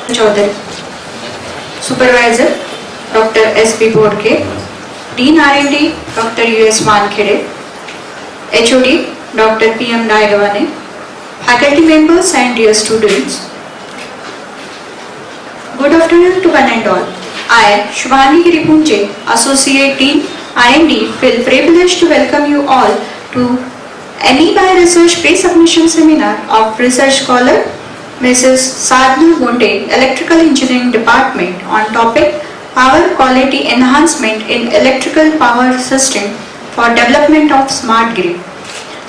Chaudhary. Supervisor Dr. S.P. Bodke. Dean R&D Dr. U.S. Wankhede. HOD Dr. P.M. Naigavane. Faculty members and dear students. Good afternoon to one and all. I, Shubhani Giripunche, Associate Dean R&D, feel privileged to welcome you all to NEBI Research Pre-Submission Seminar of Research Scholar Mrs. Sadhna Gunde, Electrical Engineering Department on topic Power Quality Enhancement in Electrical Power System for Development of Smart Grid.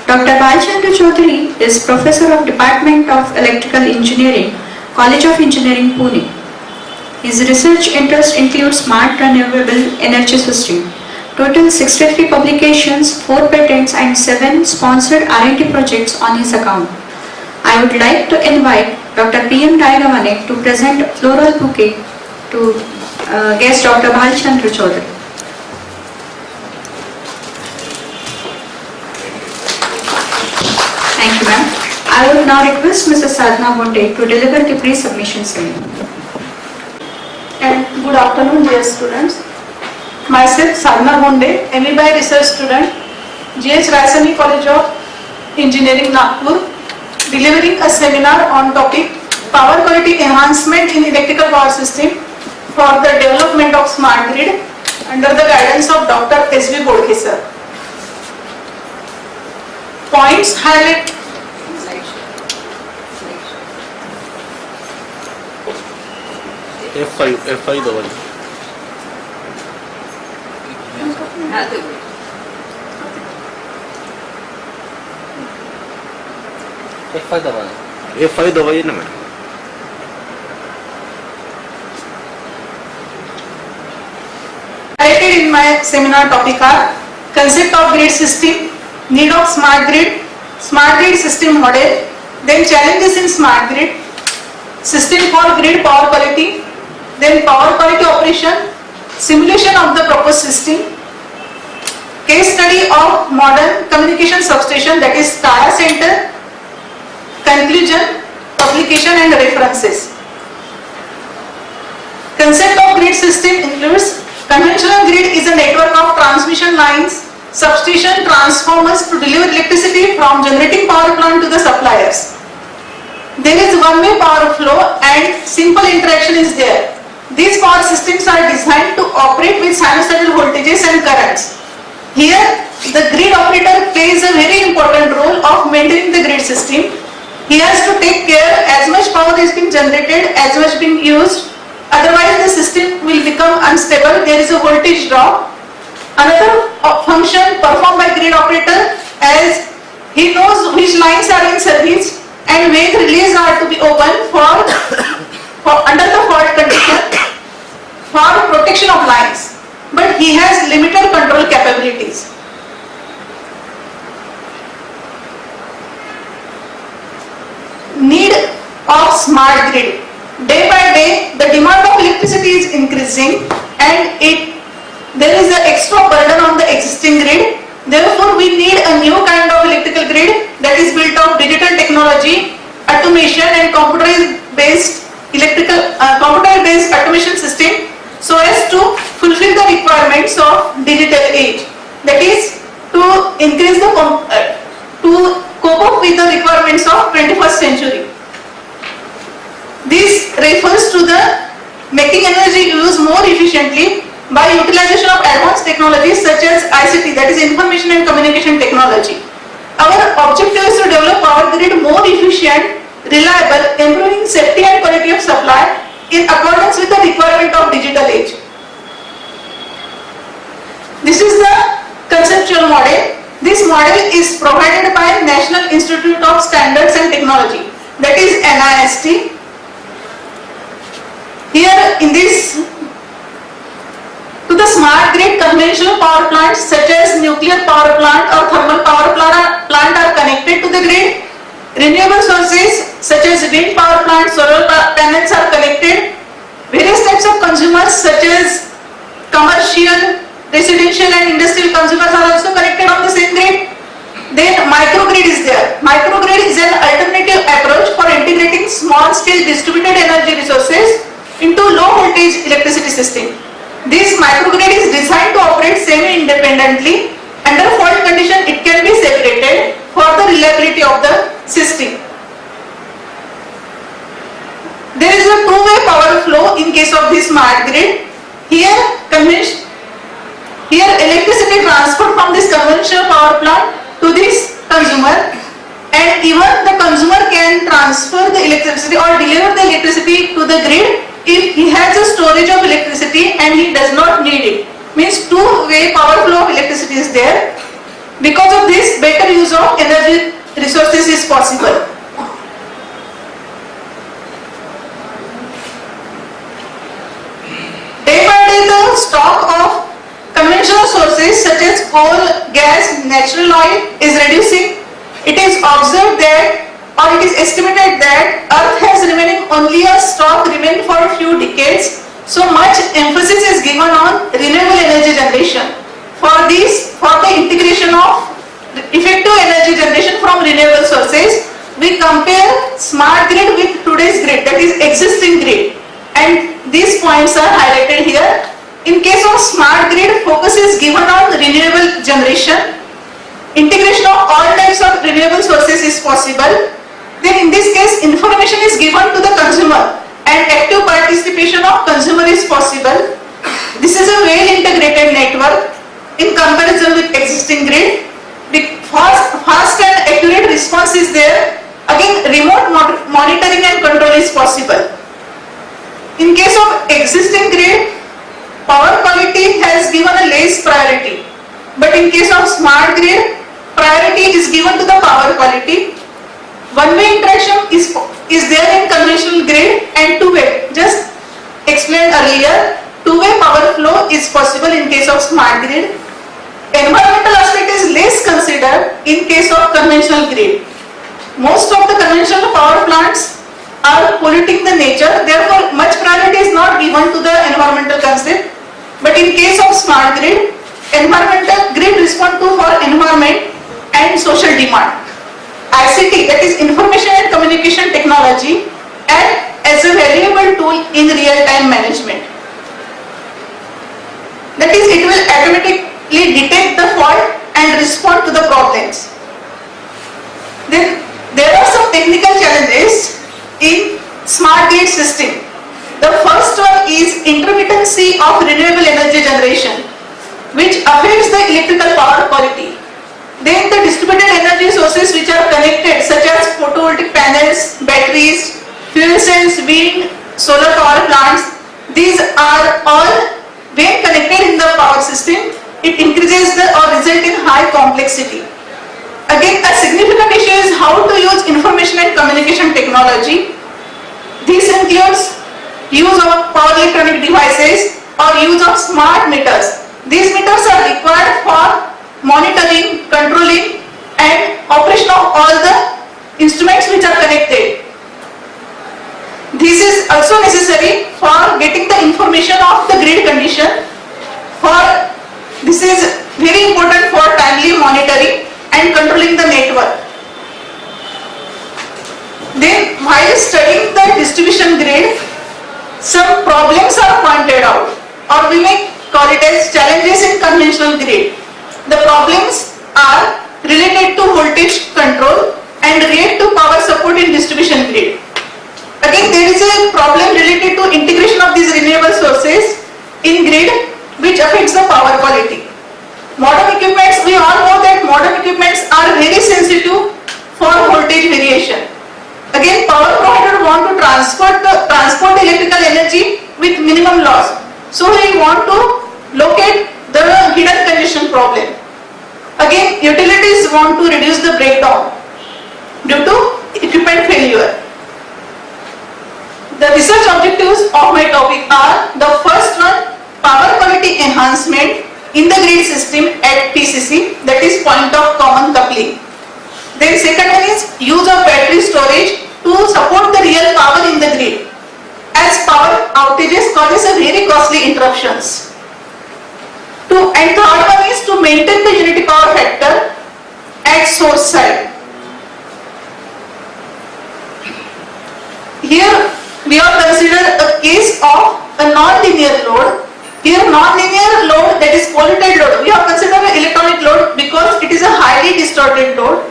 Dr. Balchandra Chaudhary is Professor of Department of Electrical Engineering, College of Engineering, Pune. His research interests include smart renewable energy system. Total 63 publications, 4 patents and 7 sponsored R&D projects on his account. I would like to invite Dr. P.M. Naigavane to present floral bouquet to guest Dr. Balchandra Chaudhary. Thank you, ma'am. I would now request Mrs. Sadhna Gunde to deliver the pre-submission seminar. And good afternoon, dear students. Myself, Sadhna Gunde, NEBI research student, G.H. Raisani College of Engineering, Nagpur, delivering a seminar on topic Power Quality Enhancement in Electrical Power System for the Development of Smart Grid under the guidance of Dr. S.V. Bodke sir. Points highlight. F5 दबाइए. F5 दबाइए ना ma'am. Highlighted in my seminar topic are concept of grid system, need of smart grid system model, then challenges in smart grid, system for grid power quality, then power quality operation, simulation of the proposed system, case study of modern communication substation, that is SCADA center, conclusion, publication and references. Concept of grid system includes conventional grid is a network of transmission lines, substation, transformers to deliver electricity from generating power plant to the suppliers. There is one-way power flow and simple interaction is there. These power systems are designed to operate with sinusoidal voltages and currents. Here, the grid operator plays a very important role of maintaining the grid system. He has to take care as much power is being generated, as much being used. Otherwise, the system will become unstable. There is a voltage drop. Another function performed by grid operator, as he knows which lines are in service and when relays are to be open for under the fault condition for protection of lines, but he has limited control capabilities. Need of smart grid. Day by day, the demand of electricity is increasing and there is an extra burden on the existing grid. Therefore, we need a new kind of electrical grid that is built of digital technology, automation and computer-based automation system so as to fulfill the requirements of digital age. That is to increase the to cope up with the requirements of 21st century. This refers to the making energy use more efficiently by utilization of advanced technologies such as ICT, that is information and communication technology. Our objective is to develop power grid more efficient, reliable, improving safety and quality of supply in accordance with the requirement of digital age. This is the conceptual model. This model is provided by National Institute of Standards and Technology, that is NIST. Here in this, to the smart grid, conventional power plants such as nuclear power plant or thermal power plant are connected to the grid. Renewable sources such as wind power plants, solar panels are connected. Various types of consumers such as commercial, residential and industrial consumers are also connected on the same grid. Then microgrid is there. Microgrid is an alternative approach for integrating small scale distributed energy resources into low voltage electricity system. This microgrid is designed to operate semi-independently. Under fault condition, it can be separated for the reliability of the system. There is a two-way power flow in case of this smart grid. Here electricity transferred from this conventional power plant to this consumer, and even the consumer can transfer the electricity or deliver the electricity to the grid if he has a storage of electricity and he does not need it. Means two-way power flow of electricity is there. Because of this, better use of energy resources is possible. Day by day, the stock of conventional sources such as coal, gas, natural oil is reducing. It is observed that, or it is estimated that Earth has remaining only a stock remain for a few decades. So much emphasis is given on renewable energy generation. For the integration of effective energy generation from renewable sources, we compare smart grid with today's grid, that is existing grid, and these points are highlighted here. In case of smart grid, focus is given on renewable generation. Integration of all types of renewable sources is possible. Then in this case, information is given to the consumer and active participation of consumer is possible. This is a well integrated network in comparison with existing grid. Fast and accurate response is there. Again, remote monitoring and control is possible. In case of existing grid, power quality has given a less priority, but in case of smart grid, priority is given to the power quality. One-way interaction is there in conventional grid, and two-way, just explained earlier, two-way power flow is possible in case of smart grid. Environmental aspect is less considered in case of conventional grid. Most of the conventional power plants are polluting the nature, therefore much priority is not given to the environmental concept. But in case of smart grid, environmental grid respond to for environment and social demand. ICT, that is information and communication technology, and as a valuable tool in real-time management. That is, it will automatically detect the fault and respond to the problems. Then there are some technical challenges in smart grid system. The first one is intermittency of renewable energy generation, which affects the electrical power quality. Then the distributed energy sources which are connected, such as photovoltaic panels, batteries, fuel cells, wind, solar power plants, these are all when connected in the power system, it increases or result in high complexity. Again, a significant issue is how to use information and communication technology. This includes use of power electronic devices or use of smart meters. These meters are required for monitoring, controlling and operation of all the instruments which are connected. This is also necessary for getting the information of the grid condition. This is very important for timely monitoring and controlling the network. Then while studying the distribution grid, some problems are pointed out, or we may call it as challenges in conventional grid. The problems are related to voltage control and reactive power support in distribution grid. Again, there is a problem related to integration of these renewable sources in grid, which affects the power quality. Modern equipments, we all know that modern equipments are very sensitive for voltage variation. Again, power provider want to transport electrical energy with minimum loss. So we want to locate the hidden congestion problem. Again, utilities want to reduce the breakdown due to equipment failure. The research objectives of my topic are: the first one, power quality enhancement in the grid system at PCC, that is point of common coupling. Then second one is use of battery storage to support the real power in the grid, as power outages causes a very costly interruptions. And third one is to maintain the unity power factor at source side. Here we have considered a case of a non-linear load. Here non-linear load, that is polluted load, we have considered an electronic load because it is a highly distorted load.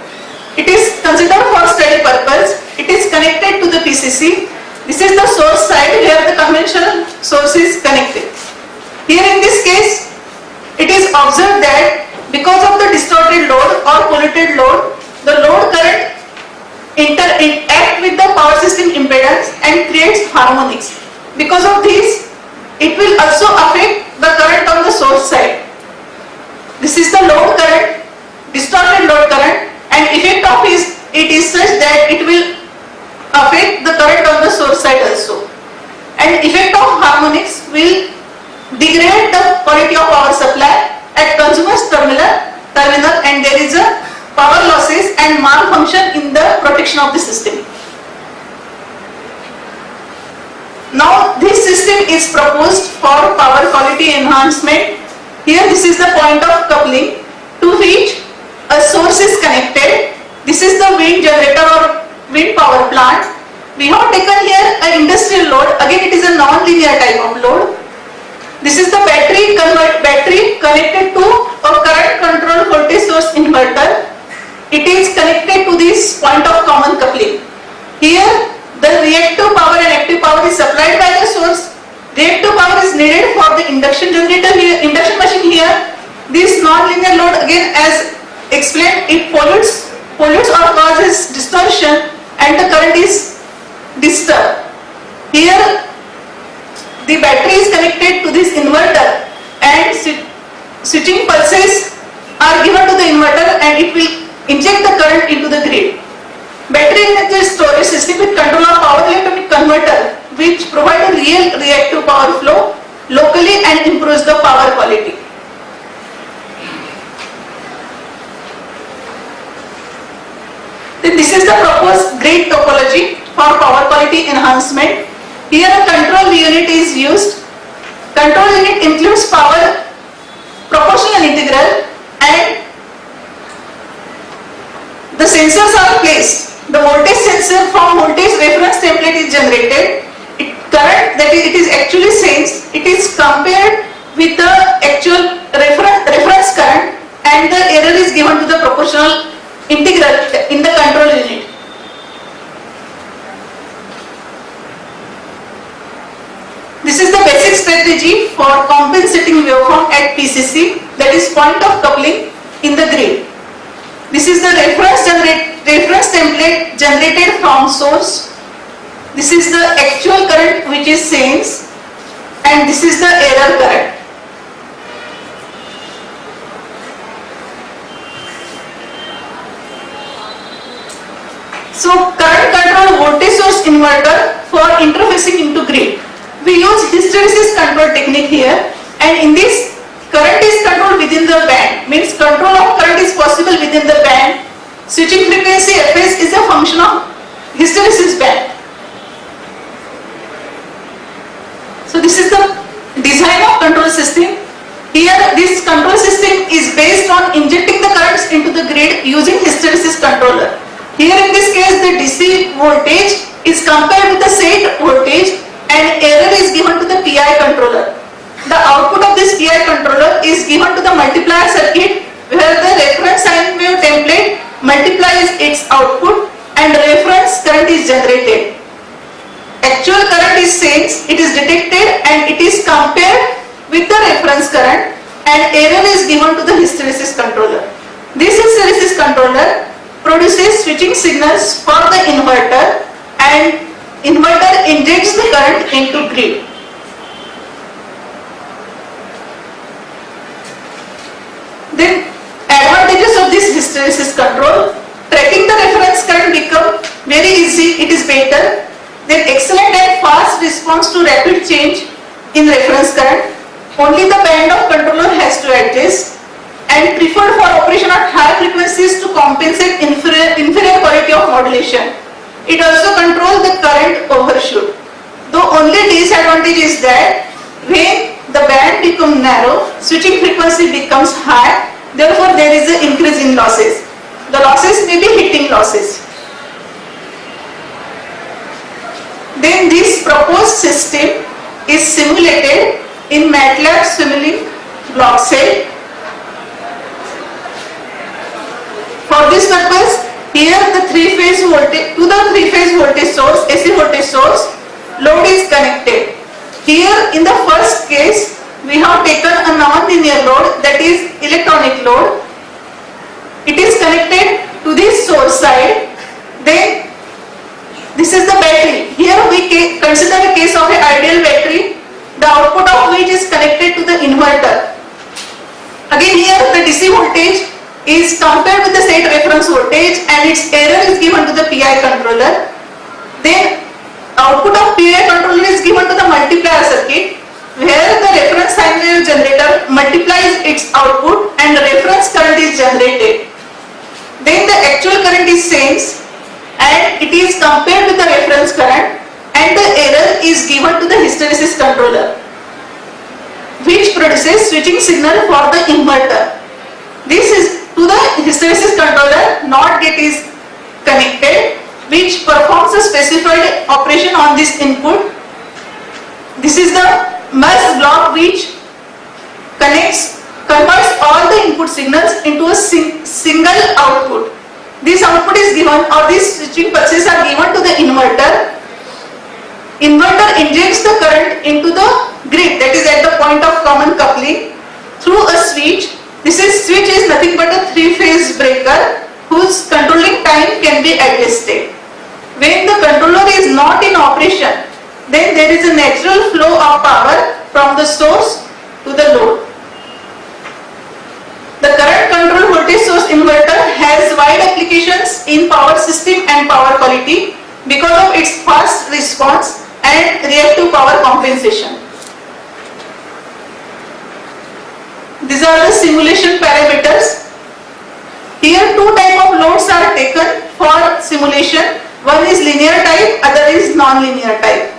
It is considered for study purpose. It is connected to the PCC. This is the source side where the conventional source is connected. Here in this case, it is observed that because of the distorted load or polluted load, the load current interact with the power system impedance and creates harmonics. Because of this, it will also affect the current on the source side. This is the load current, distorted load current, and effect of it is such that it will affect the current on the source side also. And effect of harmonics will degrade the quality of power supply at consumer's terminal, and there is a power losses and malfunction in the protection of the system. Now this system is proposed for power quality enhancement. Here this is the point of coupling to which a source is connected. This is the wind generator or wind power plant. We have taken here an industrial load. Again it is a non-linear type of load. This is the battery connected to a current control voltage source inverter. It is connected to this point of common coupling. Here the reactive power and active power is supplied by the source. Reactive power is needed for the induction generator here, induction machine here. This non-linear load, again as explained, it pollutes or causes distortion and the current is disturbed. Here the battery is connected to this inverter and switching pulses are given to the inverter and it will inject the current into the grid. Battery energy storage system with control of power electronic converter which provide a real reactive power flow locally and improves the power quality. Then this is the proposed grid topology for power quality enhancement. Here a control unit is used. Control unit includes power proportional integral and the sensors are placed. The voltage sensor from voltage reference template is generated. Current that it is actually sensed, it is compared with the actual reference current and the error is given to the proportional integral in the control unit. This is the basic strategy for compensating waveform at PCC, that is point of coupling in the grid. This is the reference template generated from source. This is the actual current which is sensed and this is the error current. So current control voltage source inverter for interfacing into grid. We use hysteresis control technique here, and in this current is controlled within the band, means control of current is possible within the band. Switching frequency Fs is a function of hysteresis band. So this is the design of control system. Here this control system is based on injecting the currents into the grid using hysteresis controller. Here in this case the DC voltage is compared with the set voltage and error is given to the PI controller. The output of this PI controller is given to the multiplier circuit where the reference sine wave template multiplies its output and reference current is generated. Actual current is sensed, it is detected and it is compared with the reference current and error is given to the hysteresis controller. This hysteresis controller produces switching signals for the inverter and inverter injects the current into grid. Then advantages of this hysteresis control: tracking the reference current become very easy, it is better. Then excellent and fast response to rapid change in reference current. Only the band of controller has to adjust, and preferred for operation at high frequencies to compensate inferior quality of modulation. It also controls the current overshoot. The only disadvantage is that when the band becomes narrow, switching frequency becomes high, therefore there is an increase in losses. The losses may be heating losses. Then this proposed system is simulated in MATLAB Simulink block cell. For this purpose, here the three-phase voltage voltage source, AC voltage source, load is connected. Here in the first case, we have taken a non-linear load, that is electronic load. It is connected to this source side. Then this is the battery. Here we consider a case of an ideal battery, the output of which is connected to the inverter. Again here the DC voltage is compared with the set reference voltage and its error is given to the PI controller. Then output of PI controller is given to the multiplier circuit, where the reference sine wave generator multiplies its output and the reference current is generated. Then the actual current is sensed and it is compared with the reference current, and the error is given to the hysteresis controller, which produces switching signal for the inverter. This is to the hysteresis controller, NOT gate is connected, which performs a specified operation on this input. This is the MERS block which converts all the input signals into a single output. This output is given, or these switching pulses are given to the inverter. Inverter injects the current into the grid, that is at the point of common coupling, through a switch. Switch is nothing but a three-phase breaker whose controlling time can be adjusted. When the controller is not in operation, then there is a natural flow of power from the source to the load. The current control voltage source inverter has wide applications in power system and power quality because of its fast response and reactive power compensation. These are the simulation parameters. Here two types of loads are taken for simulation. One is linear type, other is non-linear type.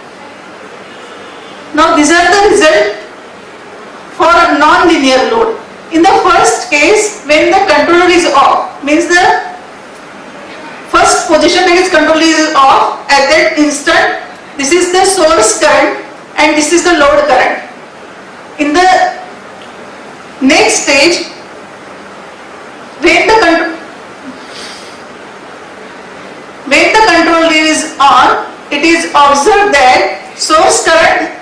Now these are the results for a non-linear load. In the first case, when the controller is off, means the first position that is controller is off, at that instant, this is the source current and this is the load current. In the next stage, when the controller is on, it is observed that source current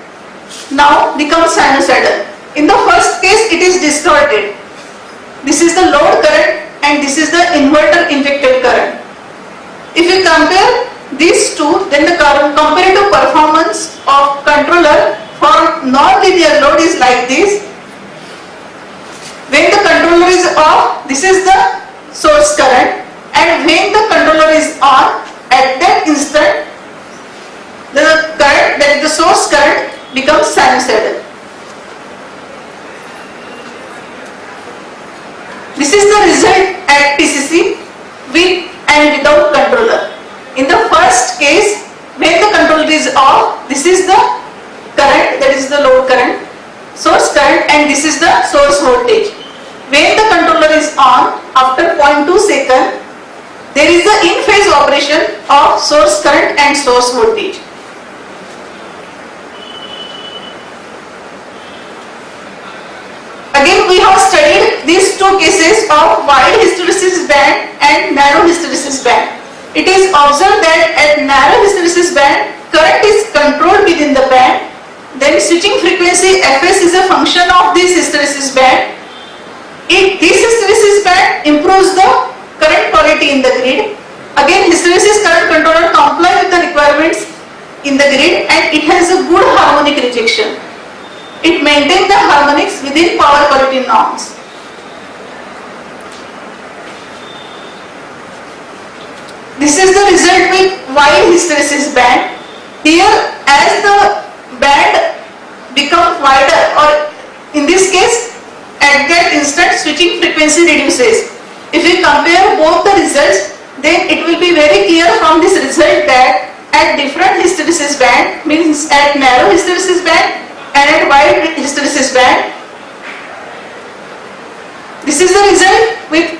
now becomes sinusoidal. In the first case, it is distorted. This is the load current and this is the inverter injected current. If you compare these two, then the comparative performance of controller for non-linear load is like this. When the controller is off, this is the source current, and when the controller is on, at that instant, the current, that is the source current, becomes sinusoidal. This is the result at PCC with and without controller. In the first case, when the controller is off, this is the current, that is the load current, source current, and this is the source voltage. When the controller is on, after 0.2 seconds, there is the in-phase operation of source current and source voltage. Again, we have studied these two cases of wide hysteresis band and narrow hysteresis band. It is observed that at narrow hysteresis band, current is controlled within the band. Then switching frequency Fs is a function of this hysteresis band. If this hysteresis band improves the current quality in the grid, again hysteresis current controller complies with the requirements in the grid and it has a good harmonic rejection. It maintains the harmonics within power quality norms. This is the result with wide hysteresis band. Here, as the band becomes wider, or in this case, at that instant switching frequency reduces. If we compare both the results, then it will be very clear from this result that at different hysteresis band, means at narrow hysteresis band and at wide hysteresis band, this is the result with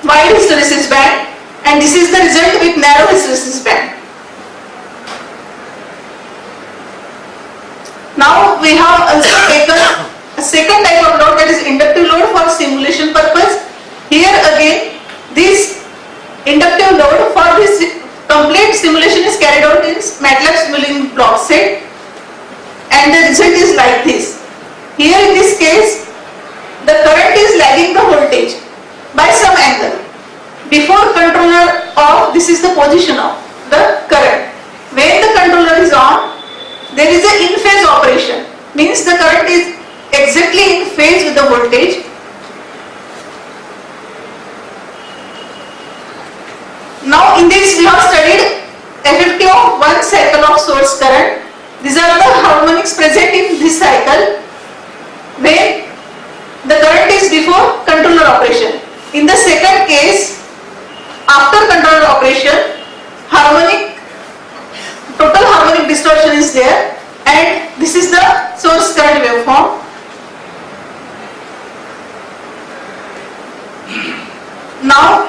wide hysteresis band, and this is the result with narrow hysteresis band. Now we have also taken a second type of load, that is inductive load for simulation purpose. Here again, this inductive load for this complete simulation is carried out in MATLAB simulating block set, and the result is like this. Here in this case, the current is lagging the voltage by some angle. Before controller off, this is the position of the current. When the controller is on, there is an in phase operation, means the current is exactly in phase with the voltage. Now in this we have studied effective of one cycle of source current. These are the harmonics present in this cycle when the current is before controller operation. In the second case, after controller operation, total harmonic distortion is there, and this is the source current waveform. Now,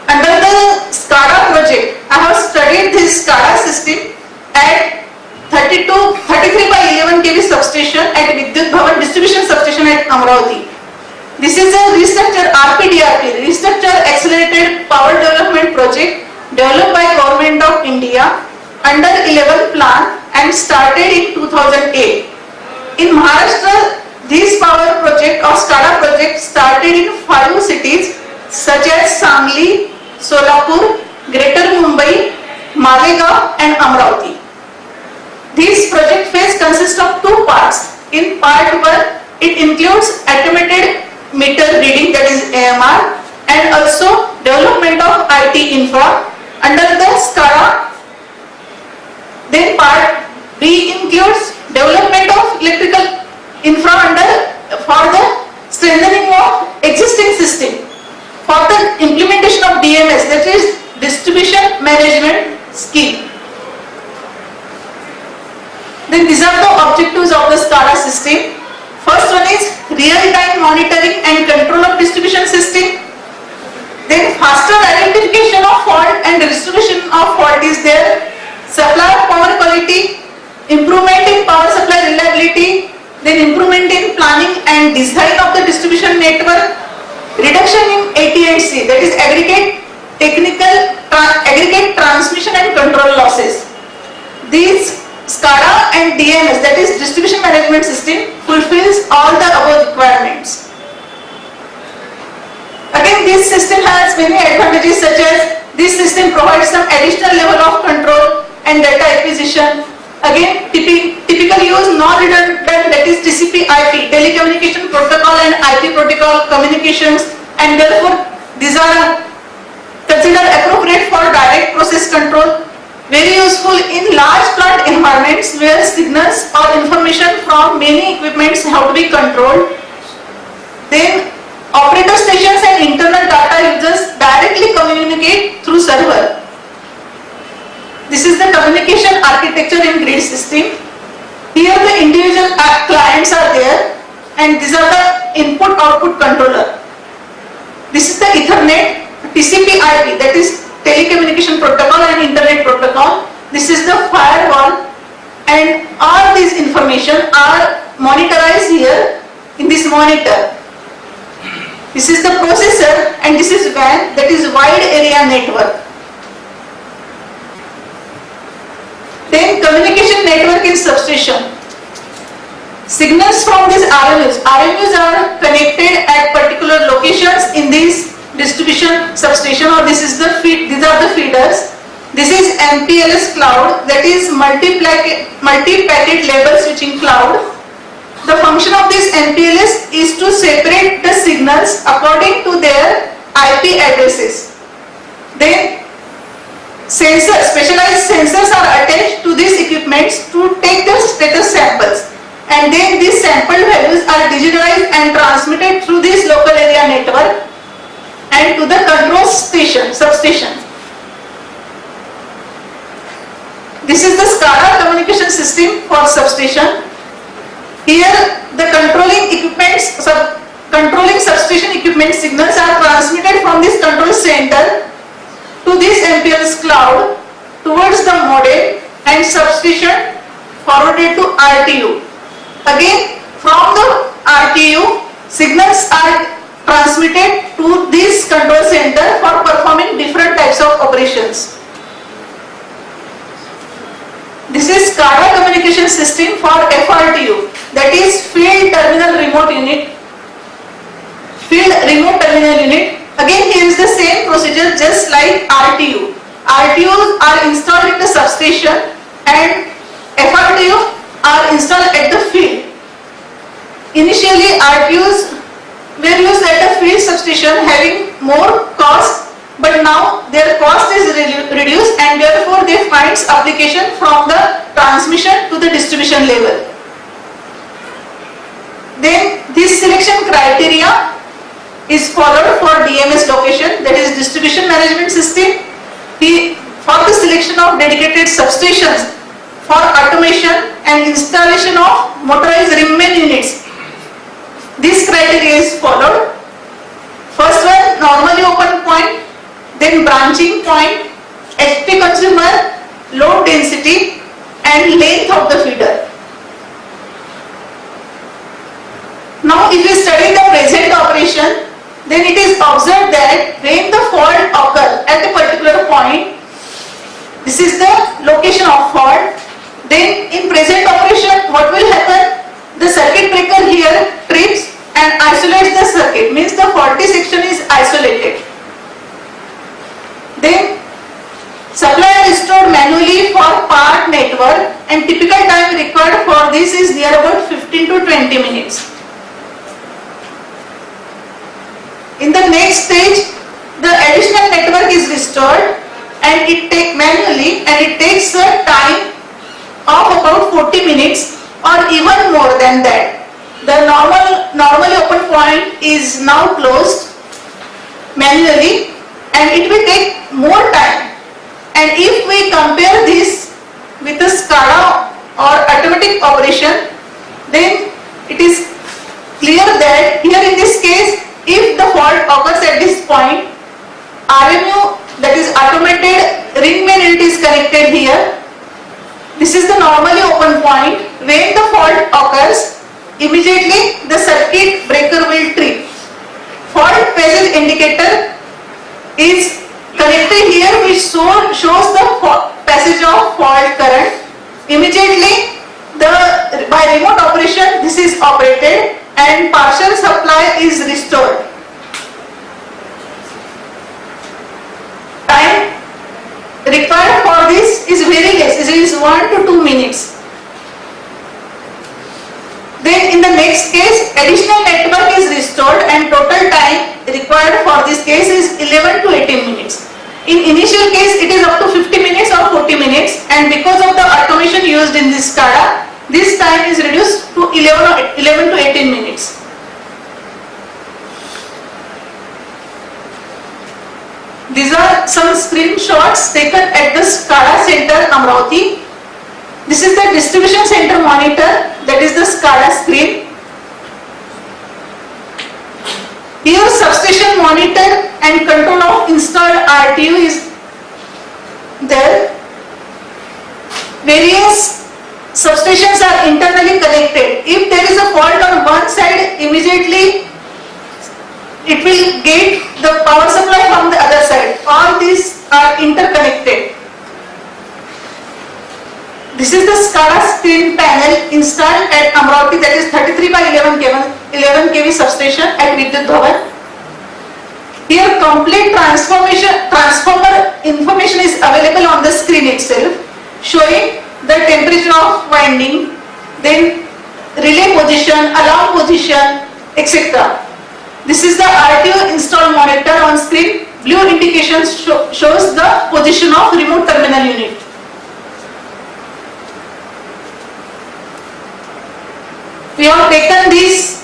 under the SCADA project, I have studied this SCADA system at 33/11 kV substation at Vidyut Bhavan distribution substation at Amravati. This is a restructured RPDRP, Restructured Accelerated Power Development Project, developed by Government of India under 11 plan and started in 2008. In Maharashtra, this power project or SCADA project started in 5 cities such as Sangli, Solapur, Greater Mumbai, Malegaon and Amravati. This project phase consists of 2 parts. In part 1, it includes automated meter reading, that is AMR, and also development of IT infra under the SCADA. Then part B includes development of electrical infra for the strengthening of existing system, for the implementation of DMS, that is distribution management scheme. Then these are the objectives of the SCADA system. First one is real-time monitoring and control of distribution system. Then faster identification of fault and distribution of fault is there. Supply of power quality, improvement in power supply reliability, then improvement in planning and design of the distribution network, reduction in AT&C, that is aggregate transmission and control losses. These SCADA and DMS, that is distribution management system, fulfills all the above requirements. Again, this system has many advantages, such as this system provides some additional level of control and data acquisition. Again, typical use non-redundant, that is TCP/IP, telecommunication protocol and IP protocol communications, and therefore these are considered appropriate for direct process control. Very useful in large plant environments where signals or information from many equipments have to be controlled. Then operator stations and internal data users directly communicate through server. This is the communication architecture in grid system. Here the individual clients are there, and these are the input-output controller. This is the Ethernet, TCP/IP, that is telecommunication protocol and internet protocol. This is the firewall, and all these information are monitorized here in this monitor. This is the processor, and this is WAN, that is wide area network. Then communication network in substation. Signals from these RMUs are connected at particular locations in this distribution substation, or these are the feeders. This is MPLS cloud, that is multi-packet label switching cloud. The function of this MPLS is to separate the signals according to their IP addresses. Then specialized sensors are attached to these equipments to take the status samples, and then these sample values are digitalized and transmitted through this local area network and to the control substation. This is the SCADA communication system for substation. Here the controlling equipments controlling substation equipment signals are transmitted from this control center to this MPLS cloud towards the modem and substation forwarded to RTU. Again, from the RTU, signals are transmitted to this control center for performing different types of operations. This is SCADA communication system for FRTU, that is Field Terminal Remote Unit. Field Remote Terminal Unit. Again, here is the same procedure just like RTU. RTUs are installed in the substation and FRTU are installed at the field. Initially, RTUs were used at the field substation having more cost, but now their cost is reduced and therefore they find application from the transmission to the distribution level. Then this selection criteria is followed for DMS location, that is distribution management system, for the selection of dedicated substations for automation and installation of motorized ringmain units. This criteria is followed. First one, normally open point, then branching point, HP consumer, load density and length of the feeder. Now if we study the present operation, then it is observed that when the fault occurs at a particular point, this is the location of fault, then in present operation what will happen? The circuit breaker here trips and isolates the circuit, means the faulty section is isolated. Then supply is restored manually for part network and typical time required for this is near about 15 to 20 minutes. In the next stage, the additional network is restored and it takes manually and it takes a time of about 40 minutes or even more than that. The normally open point is now closed manually and it will take more time. And if we compare this with a SCADA or automatic operation, then it is clear that here in this case, if the fault occurs at this point, RMU, that is automated ringmain unit is connected here. This is the normally open point. When the fault occurs, immediately the circuit breaker will trip. Fault passage indicator is connected here, which shows the passage of fault current. Immediately, by remote operation, this is operated and partial supply is restored. Time required for this is very less, it is 1 to 2 minutes. Then in the next case, additional network is restored and total time required for this case is 11 to 18 minutes. In initial case, it is up to 50 minutes or 40 minutes, and because of the automation used in this SCADA, this time is reduced to 11 to 18 minutes. These are some screenshots taken at the SCADA center, Amravati. This is the distribution center monitor, that is the SCADA screen. Here substation monitor and control of installed RTU is there. Various substations are internally connected. If there is a fault on one side, immediately it will get the power supply from the other side. All these are interconnected. This is the SCADA screen panel installed at Amravati, that is 33 by 11 kV substation at Vidyut Bhavan. Here complete transformer information is available on the screen itself, showing the temperature of winding, then relay position, alarm position, etc. This is the RTU install monitor on screen. Blue indication shows the position of remote terminal unit. We have taken this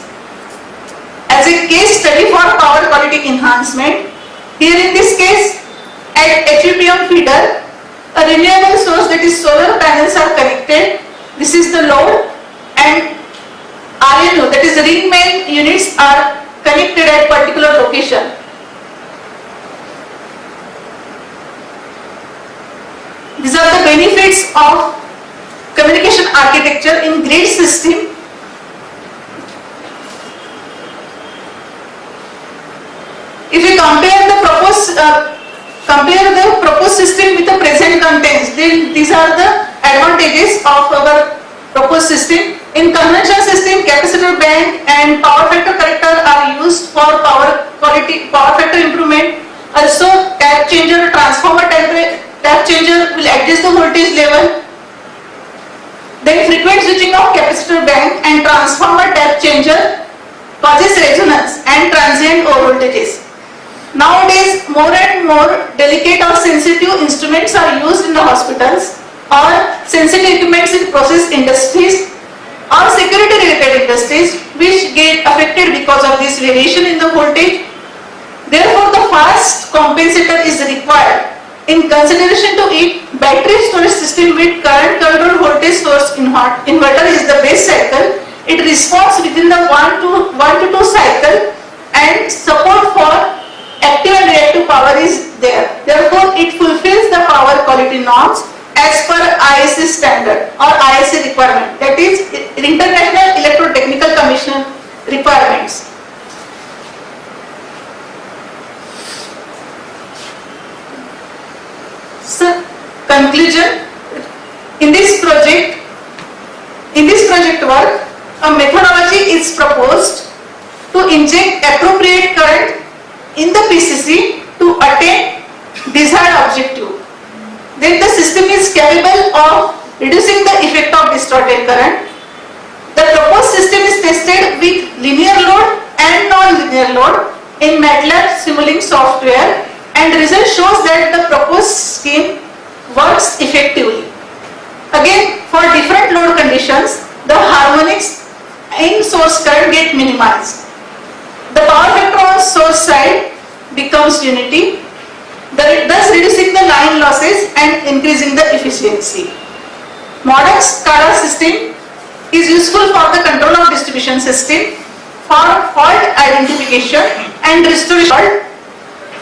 as a case study for power quality enhancement. Here in this case, at HVPM feeder, a renewable source, that is solar panels, are connected. This is the load, and RMU, that is ringmain units, are connected at particular location. These are the benefits of communication architecture in grid system. If we compare the proposed system with the present contents, then these are the advantages of our proposed system. In conventional system, capacitor bank and power factor corrector are used for power factor improvement. Also, tap changer, transformer tap changer will adjust the voltage level. Then frequent switching of capacitor bank and transformer tap changer causes resonance and transient overvoltages. Nowadays, more and more delicate or sensitive instruments are used in the hospitals or sensitive equipments in process industries or security related industries which get affected because of this variation in the voltage. Therefore, the fast compensator is required. In consideration to it, battery storage system with current control voltage source inverter is the best cycle. It responds within the 1 to 2 cycle and support for active and reactive power is there. Therefore, it fulfills the power quality norms as per ISA standard or ISA requirement, that is International Electrotechnical Commission requirements. So, conclusion, in this project work, a methodology is proposed to inject appropriate current in the PCC to attain desired objective. Then the system is capable of reducing the effect of distorted current. The proposed system is tested with linear load and non-linear load in MATLAB Simulink software, and result shows that the proposed scheme works effectively. Again, for different load conditions, the harmonics in source current get minimized. The power factor on source side becomes unity, thus reducing the line losses and increasing the efficiency. Modern SCADA system is useful for the control of distribution system, for fault identification and restoration,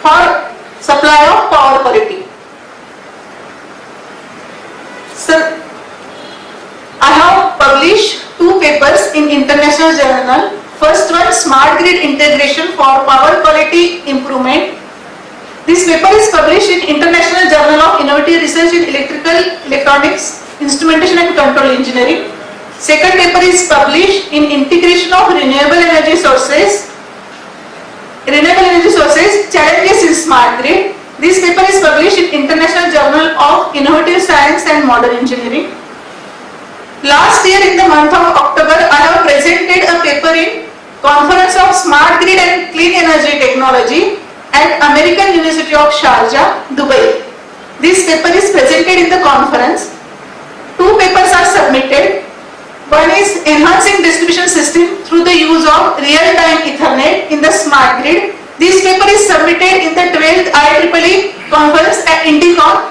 for supply of power quality. Sir, I have published 2 papers in international journal. First one, Smart Grid Integration for Power Quality Improvement. This paper is published in International Journal of Innovative Research in Electrical, Electronics, Instrumentation and Control Engineering. Second paper is published in Integration of Renewable Energy Sources, Challenges in Smart Grid. This paper is published in International Journal of Innovative Science and Modern Engineering. Last year in the month of October, I have presented a paper in Conference of Smart Grid and Clean Energy Technology at American University of Sharjah, Dubai. This paper is presented in the conference. 2 papers are submitted. One is Enhancing Distribution System through the use of Real-Time Ethernet in the Smart Grid. This paper is submitted in the 12th IEEE conference at Indicon.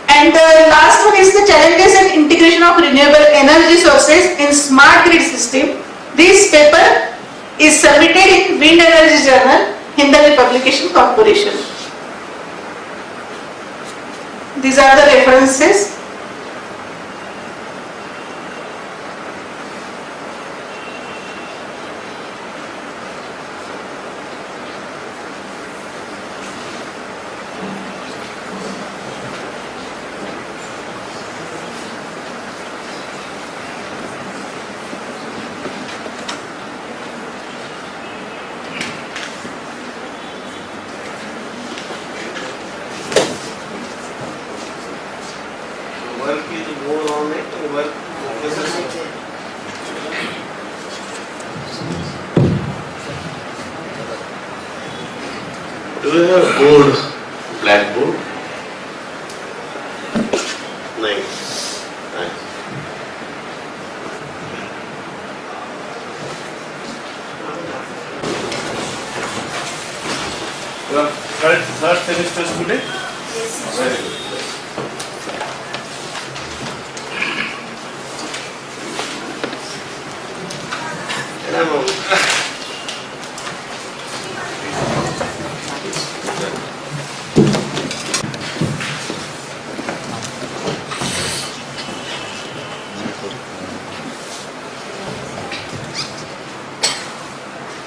And the last one is the Challenges and Integration of Renewable Energy Sources in Smart Grid System. This paper is submitted in Wind Energy Journal, Hindalco Publication Corporation. These are the references. Work is more on it, work focuses. Do you have board, blackboard? Nice. Nice. Your third semester student? Very good.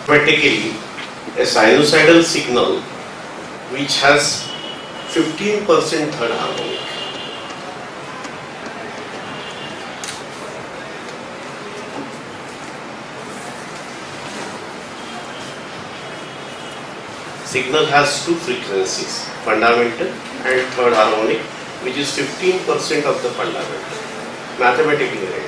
Mathematically, a sinusoidal signal which has 15% third harmonic. Signal has two frequencies, fundamental and third harmonic, which is 15% of the fundamental. Mathematically, right?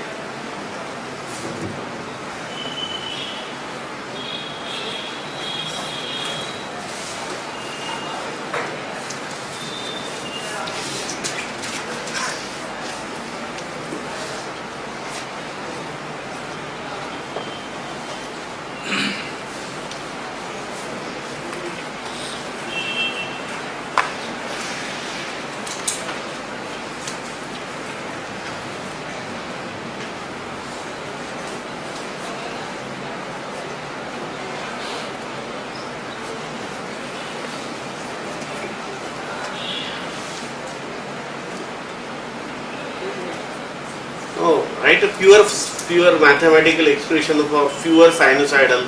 Oh, write a pure mathematical expression of a pure sinusoidal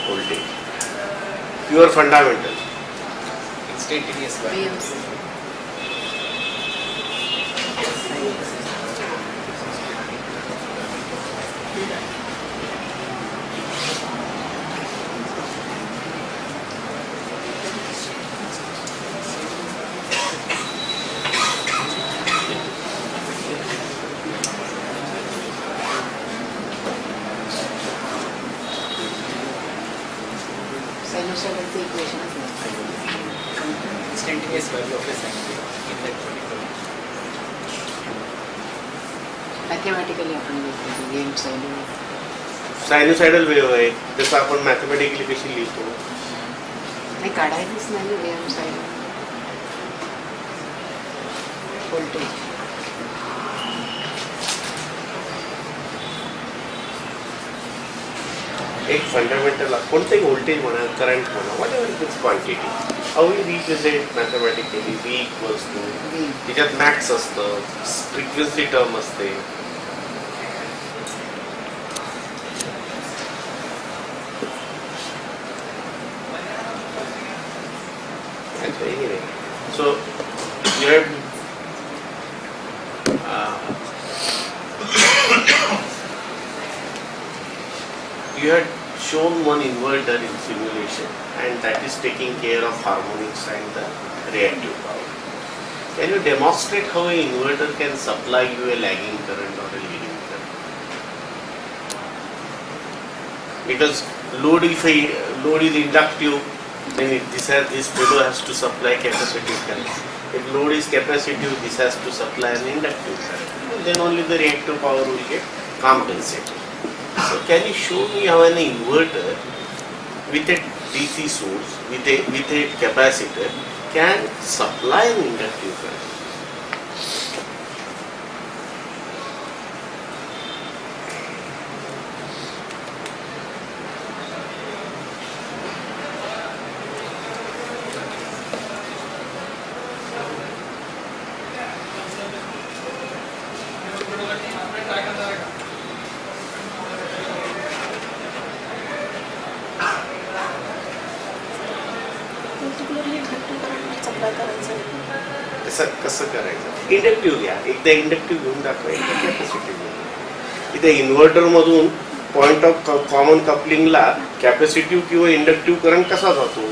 voltage, pure fundamental. Instantaneous value. Sinusoidal equation is not. Instantaneous value of a sine wave in that particular. Mathematically आपण लिहितो game sign sinusoidal wave आहे, जसं आपण mathematically कशी लिहितो. नाही काढायचंच नाही गेम साइन व्होल्टेज एक फंडामेंटल कोणतेही व्होल्टेज म्हणा, करंट म्हणा, whatever it is quantity, how we represent mathematically V equals to, त्याच्यात मॅक्स असतं, फ्रिक्वेन्सी टर्म असते. So you have you had shown one inverter in simulation, and that is taking care of harmonics and the reactive power. Can you demonstrate how an inverter can supply you a lagging current or a leading current? Because load is inductive, then this fellow has to supply capacitive current. If load is capacitive, this has to supply an inductive current. Then only the reactive power will get compensated. So can you show me how an inverter with a DC source, with a capacitor, can supply an inductive current? कसं करायचं? Inductive घ्या, एकदा inductive घेऊन दाखवा, एकदा capacitive घेऊन. इथे inverter मधून पॉइंट ऑफ कॉमन कपलिंगला कॅपॅसिटिव्ह किंवा इंडक्टिव्ह करंट कसा जातो?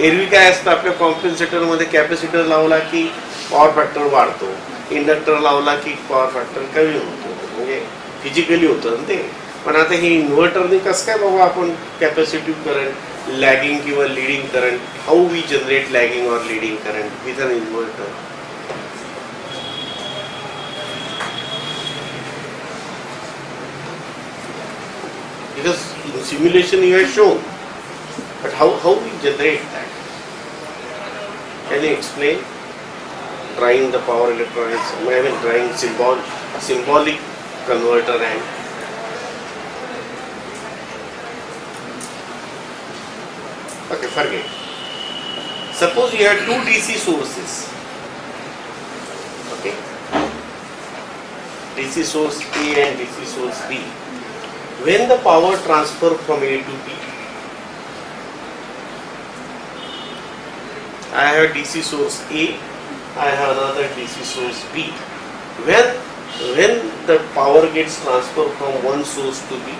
एरवी काय असतं, आपल्या कॉम्पेन्सेटर मध्ये कॅपॅसिटर लावला की पॉवर फॅक्टर वाढतो, इंडक्टर लावला की पॉवर फॅक्टर कमी होतो, म्हणजे फिजिकली होतं ना ते. पण आता हे इन्व्हर्टरने कसं काय बाबा आपण कॅपॅसिटिव्ह करंट, लॅगिंग किंवा leading current, how we generate lagging और leading current with an inverter? Because in simulation you have shown, but how we generate that? Can you explain? Drawing the power electronics, I mean drawing symbolic converter and okay, forget. Suppose you have two DC sources. Okay, DC source A and DC source B. when the power transfer from A to B, I have DC source A, I have another DC source B. When the power gets transferred from one source to B,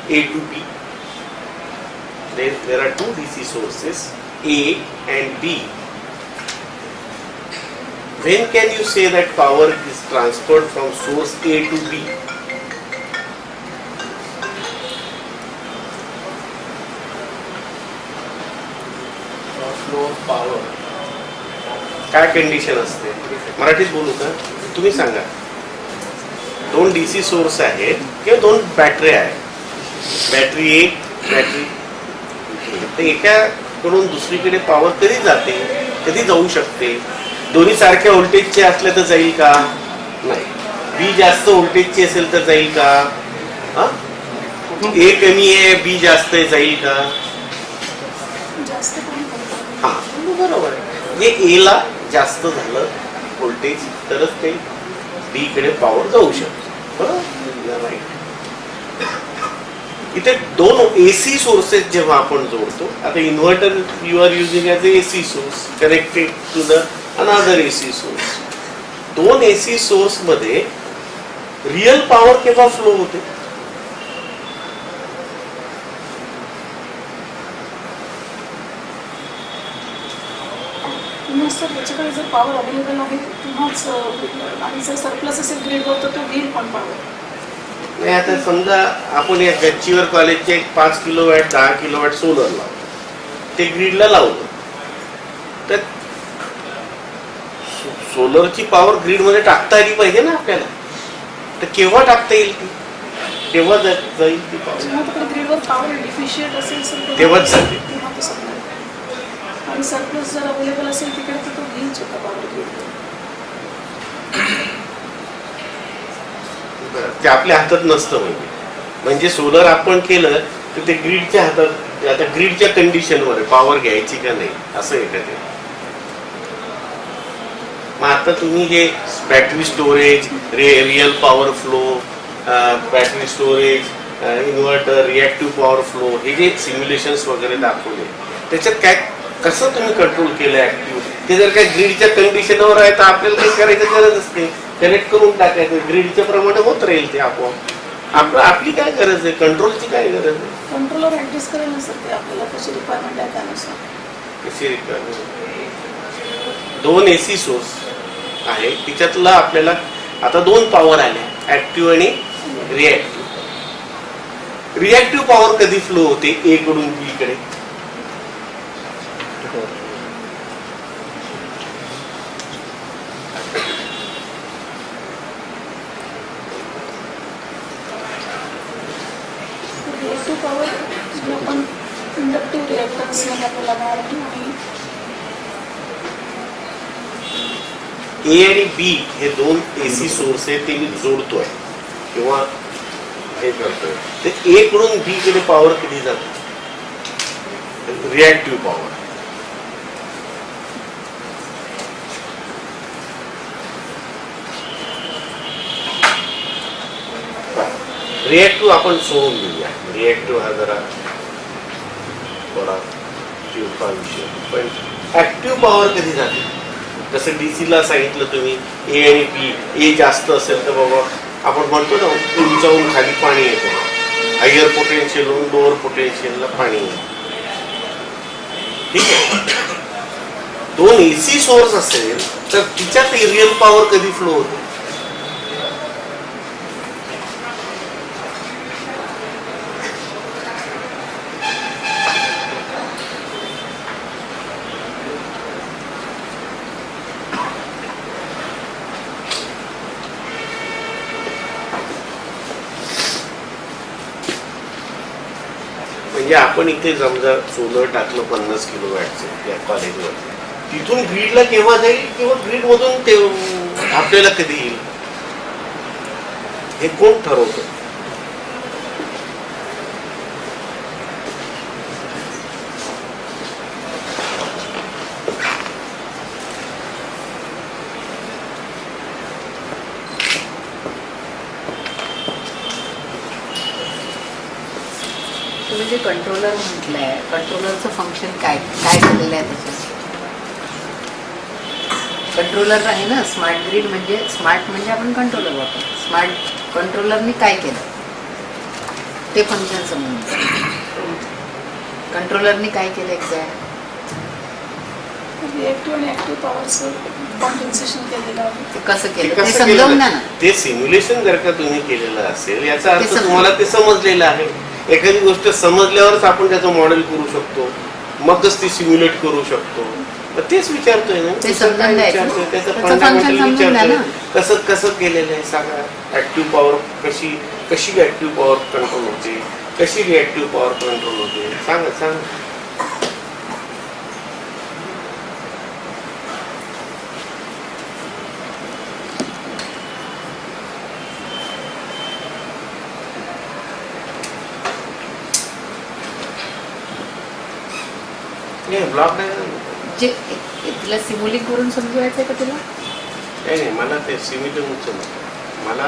A to B, there are two DC sources, A and B. When can you say that power is transferred from source A to B? Flow of power. काय condition असते मराठीत बोलू का तुम्ही सांगा. दोन DC source आहेत किंवा दोन बॅटरी आहेत, बॅटरी एक बॅटरी तर एकाकडून दुसरीकडे पॉवर कधी जाते, कधी जाऊ शकते. दोन्ही सारख्या व्होल्टेजचे असले तर जाईल का, नाही. बी जास्त व्होल्टेजची असेल तर जाईल का, ए कमी आहे बी जास्त आहे जाईल का, हा बरोबर आहे. म्हणजे ए ला जास्त झालं व्होल्टेज तरच ते बी कडे पॉवर जाऊ शकतो, बरोबर राईट. इथे दोन एसी सोर्सेस जेव्हा आपण जोडतो, आता inverter you are using as a AC source connected to the another AC source. दोन एसी सोर्स मध्ये रियल पॉवर केव्हा फ्लो होते, सर त्याच्याकडे जर पॉवर अवेलेबल आहे तेव्हाच आणि जर सरप्लस असेल ग्रीडवर तर तो घेईल पण पॉवर. नाही. आता समजा आपण या गच्चीवर कॉलेजचे 5 किलोवॅट 10 किलोवॅट सोलर लावतो, ते ग्रीडला लावलं तर सोलरची पॉवर ग्रीड मध्ये टाकता आली पाहिजे ना आपल्याला. तर केव्हा टाकता येईल ती, तेव्हा जाईल ती पॉवर, जेव्हा तिकडे ग्रीडवर पॉवर डिफिशियंट असेल तेव्हाच जाते. तेव्हा तो सप्लाय आणि सरप्लस जर अवेलेबल असेल तिकडे तर तो घेईल स्वतः पॉवर ग्रीडवर. ते आपल्या हातात नसतं. म्हणजे सोलर आपण केलं तर ते ग्रीडच्या हातात, आता ग्रीडच्या कंडिशनवर पॉवर घ्यायची का नाही असं एखादं. मग आता तुम्ही हे battery storage, real power flow, battery storage, inverter, reactive power flow, हे जे सिम्युलेशन्स वगैरे दाखवले त्याच्यात काय कसं तुम्ही कंट्रोल केलं ऍक्टिव्ह, ते जर काय ग्रीडच्या कंडिशनवर आहे तर आपल्याला काही करायची गरज असते, कनेक्ट करून टाकायचं, ग्रीडच्या प्रमाणे होत राहील ते आपोआप. आपली काय गरज आहे, कंट्रोलची काय गरज आहे. कंट्रोलर ऍडजस्ट करेल ना सर ते आपल्याला कशी रिक्वायरमेंट आहे त्यानुसार. कशी रिक्वायरमेंट, दोन एसी सोर्स आहे तिच्यातला आपल्याला आता दोन पॉवर आल्या, ऍक्टिव्ह आणि रिॲक्टिव्ह. रिॲक्टिव्ह पॉवर कधी फ्लो होते ए कडून बी कडे, रिएक्टिव्ह पॉवर जी आपण इंडक्टिव्ह रिॲक्टन्स आपल्याला मिळाली आणि ए आणि बी हे दोन एसी सोर्स आहेत ते मी जोडतोय किंवा हे करतोय, ते ए कडून बी कडे पॉवर कधी जाते, रिॲक्टिव्ह पॉवर. रिॲक्टिव्ह आपण सोडून घेऊया, रिॲक्टिव्ह हा जरा थोडा चिवपा विषय. पण ऍक्टिव्ह पॉवर कधी जाते, जसं डीसी ला सांगितलं तुम्ही ए आणि बी, ए जास्त असेल तर बाबा आपण म्हणतो ना उंचावून खाली पाणी येतं, हायर पोटेन्शियलवरून लोअर पोटेन्शियलला पाणी येतं, ठीक आहे. दोन एसी सोर्स असेल तर तिच्यात रिअल पॉवर कधी फ्लो होते, म्हणजे आपण इथे समजा सोलर टाकलं 50 किलोवॅटचं त्या कॉलेजवर, तिथून ग्रीडला केव्हा जाईल किंवा ग्रीड मधून ते आपल्याला कधी येईल हे कोण ठरवतं. तुम्ही जे कंट्रोलर म्हटलंय, कंट्रोलरचं फंक्शन काय काय झालेलं आहे त्याच्यात? कंट्रोलर आहे ना, स्मार्ट ग्रीड म्हणजे स्मार्ट म्हणजे आपण कंट्रोलर वापरतो. स्मार्ट कंट्रोलरनी काय केलं ते फंक्शन समजून. कंट्रोलरनी काय केलं एक्झॅक्ट? रिएक्टिव्ह आणि ऍक्टिव्ह पॉवरचं कॉम्पेन्सेशन केलेलं आहे. ते कसं ते केलं ते कसं समजावून केलं द्या ना. ते सिम्युलेशन जर का तुम्ही केलेलं असेल याचा अर्थ समजलं. तुम्हाला ते समजलेलं आहे. एखादी गोष्ट समजल्यावरच आपण त्याचं मॉडेल करू शकतो, मगच ती सिम्युलेट करू शकतो. तर तेच विचारतोय ना, ते दुसरं समजून काय द्यायचं. विचारतोय? त्याचं त्याचं फंडामेंटल function समजून द्या विचारतोय. ना. कसं कसं केलेलं आहे सांगा. ऍक्टिव्ह पॉवर कशी कशी ऍक्टिव्ह पॉवर कंट्रोल होते, कशी रिॲक्टिव्ह पॉवर कंट्रोल होते, सांगा सांगा. ब्लॉक नाही ना. जे तिला सिम्युलेट करून समजवायचंय का तुला? नाही नाही, मला ते सिम्युलेशनचं नको. मला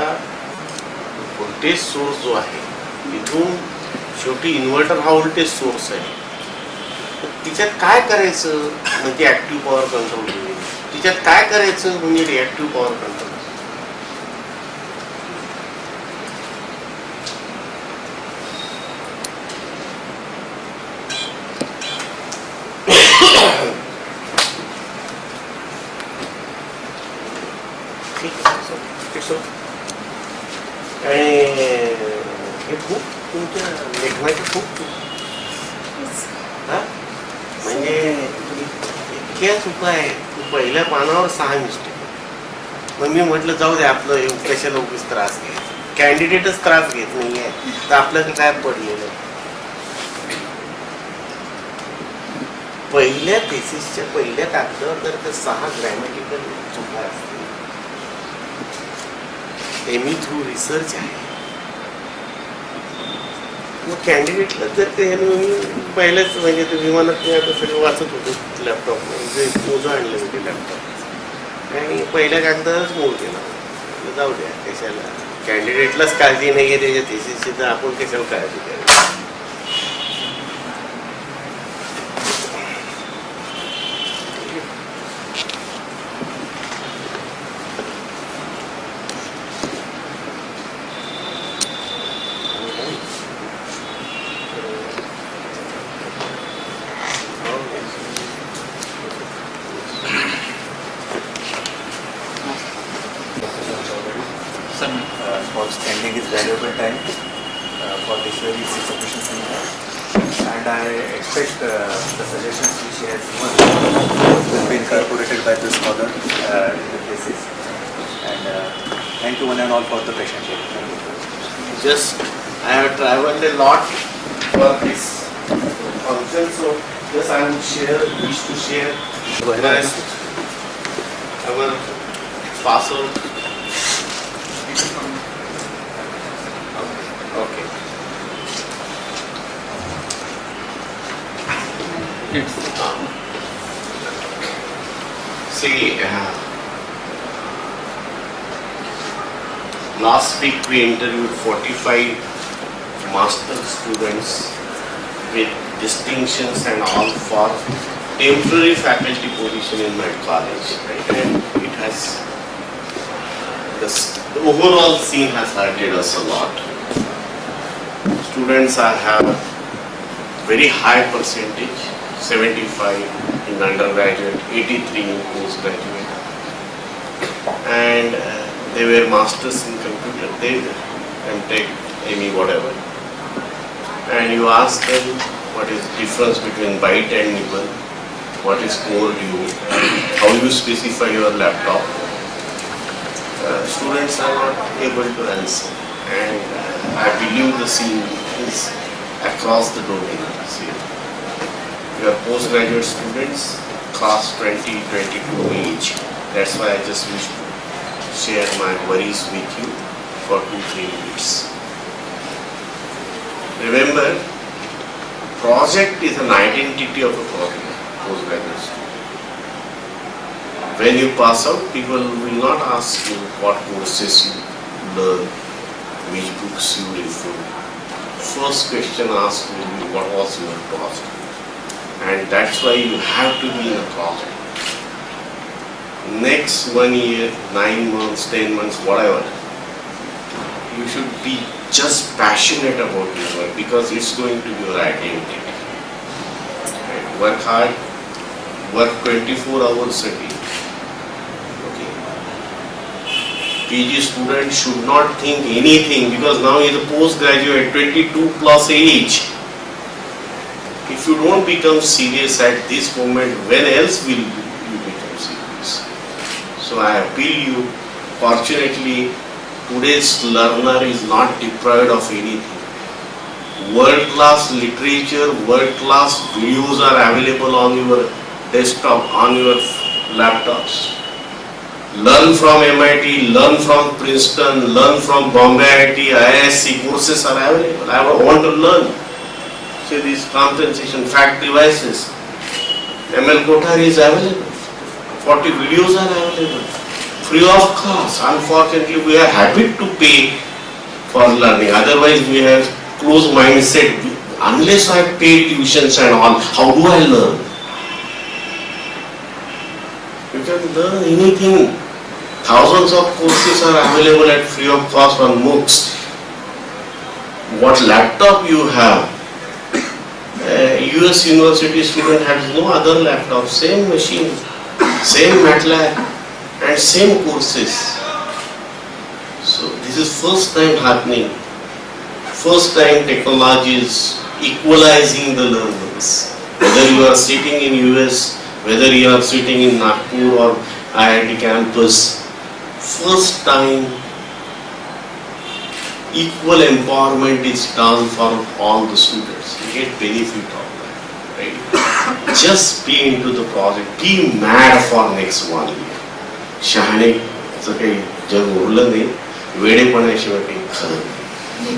व्होल्टेज सोर्स जो आहे तिथून शेवटी इन्व्हर्टर हा व्होल्टेज सोर्स आहे. तिच्यात काय करायचं म्हणजे ऍक्टिव्ह पॉवर कंट्रोल होईल, तिच्यात काय करायचं म्हणजे रिॲक्टिव्ह पॉवर कंट्रोल. आणि हे खूप तुमच्या लेखनाचे खूप हा म्हणजे इतक्या चुका आहेत. पहिल्या पानावर 6 मिस्टेक. मग मी म्हटलं जाऊ दे, आपलं कशाला उगीच त्रास घ्यायचा. कॅन्डिडेटच त्रास घेत नाहीये तर आपल्याला काय पडलेलं. पहिल्या थेसिसच्या पहिल्या कागदावर तर ते 6 ग्रॅमॅटिकल चुका असतील. एमी थ्रू रिसर्च आहे. मग कॅन्डिडेटला जर ते पहिलेच म्हणजे ते विमानात मी आता सगळं वाचत होतो लॅपटॉप म्हणजे मोजं आणलं होते लॅपटॉप आणि पहिल्या कागदावरच मोज केला. जाऊ द्या, कशाला कॅन्डिडेटलाच काळजी नाही आहे त्याच्या थेसिसची, तर आपण कशाला काळजी करायची. For spending his valuable time for this very submission seminar, and I expect the suggestions which he has given will be incorporated by the scholar in the thesis. And thank you one and all for the patient hearing. Thank you. Just I have traveled a lot for this function, so just I would wish to share our parcel. Okay. See, last week we interviewed 45 master students with distinctions and all for temporary faculty position in my college, right? And it has the overall scene has hurted us a lot. Students have very high percentage, 75 in undergraduate, 83 in postgraduate, and they were masters in computer, they MTech, ME, whatever. And you ask them what is the difference between byte and nibble, what is core duo, how you specify your laptop. Students are not able to answer, and I believe the scene is across the domain. See, you are postgraduate students, class 20-22 age. That's why I just wish to share my worries with you for 2-3 minutes. Remember, project is an identity of a postgraduate student. When you pass out, people will not ask you what courses you learn, which books you refer. First question asked will be what was your cost. And that's why you have to be in a project. Next 1 year, 9 months, 10 months, whatever, you should be just passionate about your work because it's going to be your identity. Right? Work hard, work 24 hours a day. Okay. PG student should not think anything because now he is a postgraduate, 22 plus age. If you don't become serious at this moment, when else will you become serious? So I appeal you, fortunately, today's learner is not deprived of anything. World-class literature, world-class videos are available on your desktop, on your laptops. Learn from MIT, learn from Princeton, learn from Bombay IIT, IISc, courses are available. I want to learn. Say these compensation fact devices. ML Kothari is available. 40 videos are available. Free of cost. Unfortunately, we are happy to pay for learning. Otherwise, we have closed mindset. Unless I pay tuitions and all, how do I learn? You can learn anything. Thousands of courses are available at free of cost on MOOCs. What laptop you have? US university student has no other laptop, same machine, same MATLAB and same courses. So this is first time happening. First time technology is equalizing the learners. Whether you are sitting in US, whether you are sitting in Nagpur or IIT campus, first time equal empowerment is done for all the students. You get benefit of that, right? Just be into the project. Be mad for next 1 year. शहाणे असं काही जग उरलं नाही. वेडेपणाशिवाय काही खरं नाही.